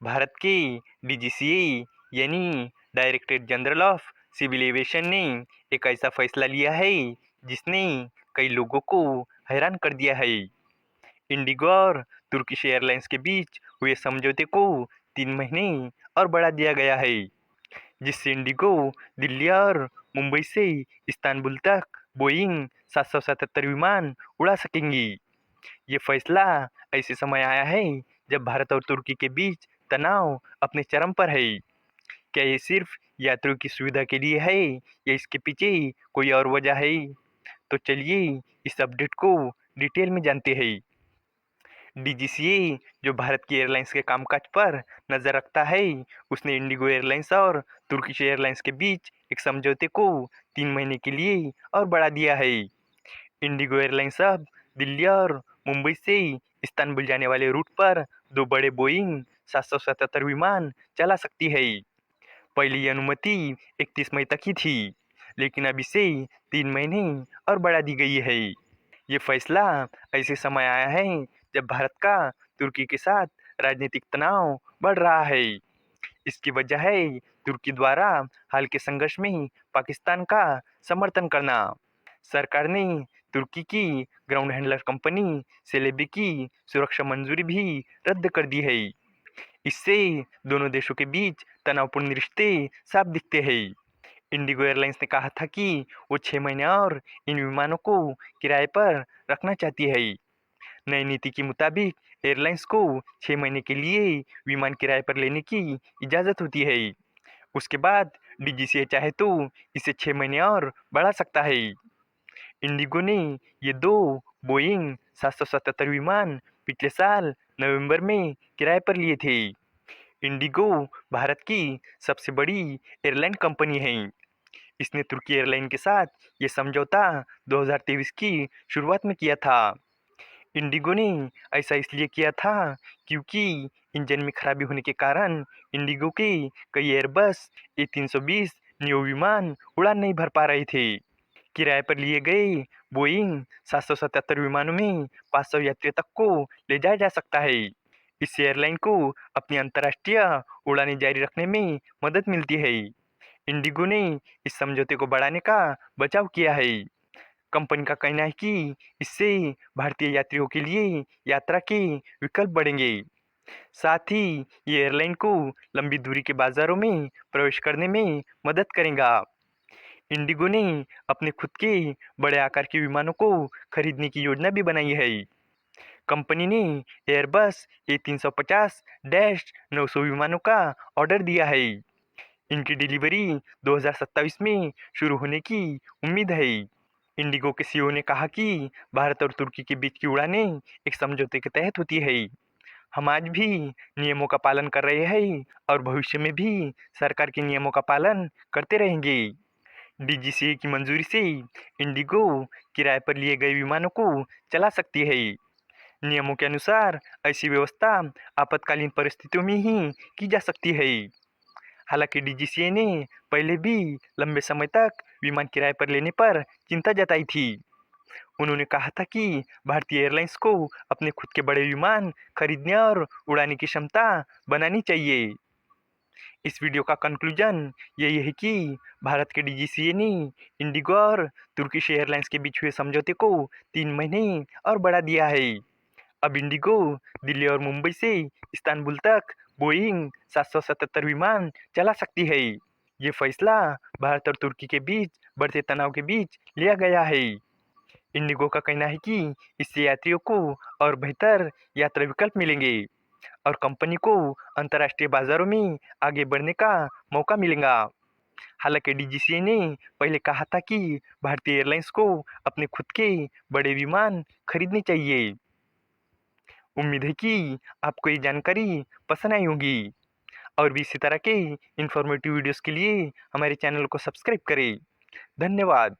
भारत के डीजीसीए यानी directorate general of civil aviation ने एक ऐसा फैसला लिया है जिसने कई लोगों को हैरान कर दिया है। इंडिगो और तुर्किश एयरलाइंस के बीच हुए समझौते को 3 महीने और बढ़ा दिया गया है, जिससे इंडिगो दिल्ली और मुंबई से इस्तांबुल तक बोइंग 777 विमान उड़ा सकेंगी। ये फैसला ऐसे समय आया है जब भारत और तुर्की के बीच तनाव अपने चरम पर है। क्या ये सिर्फ यात्रियों की सुविधा के लिए है या इसके पीछे कोई और वजह है? तो चलिए इस अपडेट को डिटेल में जानते हैं। डीजीसीए जो भारत की एयरलाइंस के कामकाज पर नजर रखता है, उसने इंडिगो एयरलाइंस और तुर्किश एयरलाइंस के बीच एक समझौते को 3 महीने के लिए और बढ़ा दिया है। इंडिगो एयरलाइंस अब दिल्ली और मुंबई से इस्तांबुल जाने वाले रूट पर 2 बड़े बोइंग 777 विमान चला सकती है। पहली ये अनुमति 31 मई तक ही थी, लेकिन अब इसे 3 महीने और बढ़ा दी गई है। ये फैसला ऐसे समय आया है जब भारत का तुर्की के साथ राजनीतिक तनाव बढ़ रहा है। इसकी वजह है तुर्की द्वारा हाल के संघर्ष में पाकिस्तान का समर्थन करना। सरकार ने तुर्की की ग्राउंड हैंडलर कंपनी सेलेबी की सुरक्षा मंजूरी भी रद्द कर दी है। इससे दोनों देशों के बीच तनावपूर्ण रिश्ते साफ दिखते हैं। इंडिगो एयरलाइंस ने कहा था कि वो 6 महीने और इन विमानों को किराए पर रखना चाहती है। नई नीति के मुताबिक एयरलाइंस को 6 महीने के लिए विमान किराए पर लेने की इजाज़त होती है। उसके बाद डीजीसीए चाहे तो इसे 6 महीने और बढ़ा सकता है। इंडिगो ने ये 2 बोइंग 777 विमान पिछले साल नवंबर में किराए पर लिए थे। इंडिगो भारत की सबसे बड़ी एयरलाइन कंपनी है। इसने तुर्की एयरलाइन के साथ ये समझौता 2023 की शुरुआत में किया था। इंडिगो ने ऐसा इसलिए किया था क्योंकि इंजन में खराबी होने के कारण इंडिगो के कई एयरबस A320 नियो विमान उड़ान नहीं भर पा रहे थे। किराए पर लिए गए बोइंग 777 विमानों में 500 यात्रियों तक को ले जाया जा सकता है। इससे एयरलाइन को अपनी अंतर्राष्ट्रीय उड़ानें जारी रखने में मदद मिलती है। इंडिगो ने इस समझौते को बढ़ाने का बचाव किया है। कंपनी का कहना है कि इससे भारतीय यात्रियों के लिए यात्रा के विकल्प बढ़ेंगे। साथ ही ये एयरलाइन को लंबी दूरी के बाजारों में प्रवेश करने में मदद करेगा। इंडिगो ने अपने खुद के बड़े आकार के विमानों को खरीदने की योजना भी बनाई है। कंपनी ने एयरबस A350-900 विमानों का ऑर्डर दिया है। इनकी डिलीवरी 2027 में शुरू होने की उम्मीद है। इंडिगो के सीईओ ने कहा कि भारत और तुर्की के बीच की उड़ानें एक समझौते के तहत होती है। हम आज भी नियमों का पालन कर रहे हैं और भविष्य में भी सरकार के नियमों का पालन करते रहेंगे। डीजीसीए की मंजूरी से इंडिगो किराए पर लिए गए विमानों को चला सकती है। नियमों के अनुसार ऐसी व्यवस्था आपातकालीन परिस्थितियों में ही की जा सकती है। हालांकि डीजीसीए ने पहले भी लंबे समय तक विमान किराए पर लेने पर चिंता जताई थी। उन्होंने कहा था कि भारतीय एयरलाइंस को अपने खुद के बड़े विमान खरीदने और उड़ाने की क्षमता बनानी चाहिए। इस वीडियो का कंक्लूजन यही है कि भारत के डीजीसीए ने इंडिगो और तुर्किश एयरलाइंस के बीच हुए समझौते को 3 महीने और बढ़ा दिया है। अब इंडिगो दिल्ली और मुंबई से इस्तांबुल तक बोइंग 777 विमान चला सकती है। ये फैसला भारत और तुर्की के बीच बढ़ते तनाव के बीच लिया गया है। इंडिगो का कहना है कि इससे यात्रियों को और बेहतर यात्रा विकल्प मिलेंगे और कंपनी को अंतर्राष्ट्रीय बाजारों में आगे बढ़ने का मौका मिलेगा। हालांकि डीजीसीए ने पहले कहा था कि भारतीय एयरलाइंस को अपने खुद के बड़े विमान खरीदने चाहिए। उम्मीद है कि आपको ये जानकारी पसंद आई होगी और भी इसी तरह के इंफॉर्मेटिव वीडियोस के लिए हमारे चैनल को सब्सक्राइब करें। धन्यवाद।